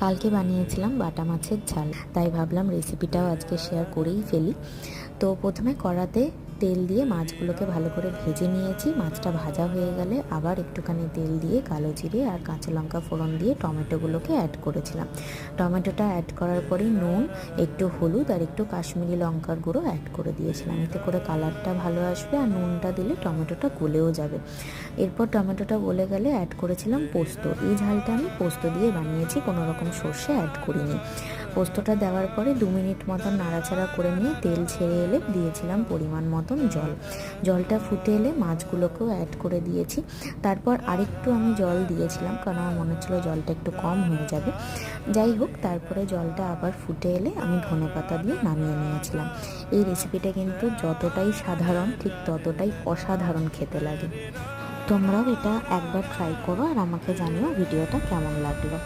কালকে বানিয়েছিলাম বাটা মাছের ঝাল, তাই ভাবলাম রেসিপিটাও আজকে শেয়ার করেই ফেলি। তো প্রথমে কড়াতে তেল দিয়ে মাছগুলোকে ভালো করে ভেজে নিয়েছি। মাছটা ভাজা হয়ে গেলে আবার একটুখানি তেল দিয়ে কালো জিরে আর কাঁচা লঙ্কা ফোড়ন দিয়ে টমেটোগুলোকে অ্যাড করেছিলাম। টমেটোটা অ্যাড করার পরেই নুন, একটু হলুদ আর একটু কাশ্মীরি লঙ্কার গুঁড়ো অ্যাড করে দিয়েছিলাম, এতে করে কালারটা ভালো আসবে আর নুনটা দিলে টমেটোটা গলেও যাবে। এরপর টমেটোটা গলে গেলে অ্যাড করেছিলাম পোস্ত। এই ঝালটা আমি পোস্ত দিয়ে বানিয়েছি, কোনো রকম সর্ষে অ্যাড করিনি। পোস্তটা দেওয়ার পরে 2 মিনিট মতন নাড়াচাড়া করে নিয়ে তেল ছেড়ে এলে দিয়েছিলাম পরিমাণ মতন জল। জলটা ফুটে এলে মাছগুলোকেও অ্যাড করে দিয়েছি। তারপর আরেকটু আমি জল দিয়েছিলাম, কারণ আমার মনে হচ্ছিলো জলটা একটু কম হয়ে যাবে। যাই হোক, তারপরে জলটা আবার ফুটে এলে আমি ধনেপাতা দিয়ে নামিয়ে নিয়েছিলাম। এই রেসিপিটা কিন্তু যতটাই সাধারণ ঠিক ততটাই অসাধারণ খেতে লাগে। তোমরাও এটা একবার ট্রাই করো আর আমাকে জানিও ভিডিওটা কেমন লাগলো।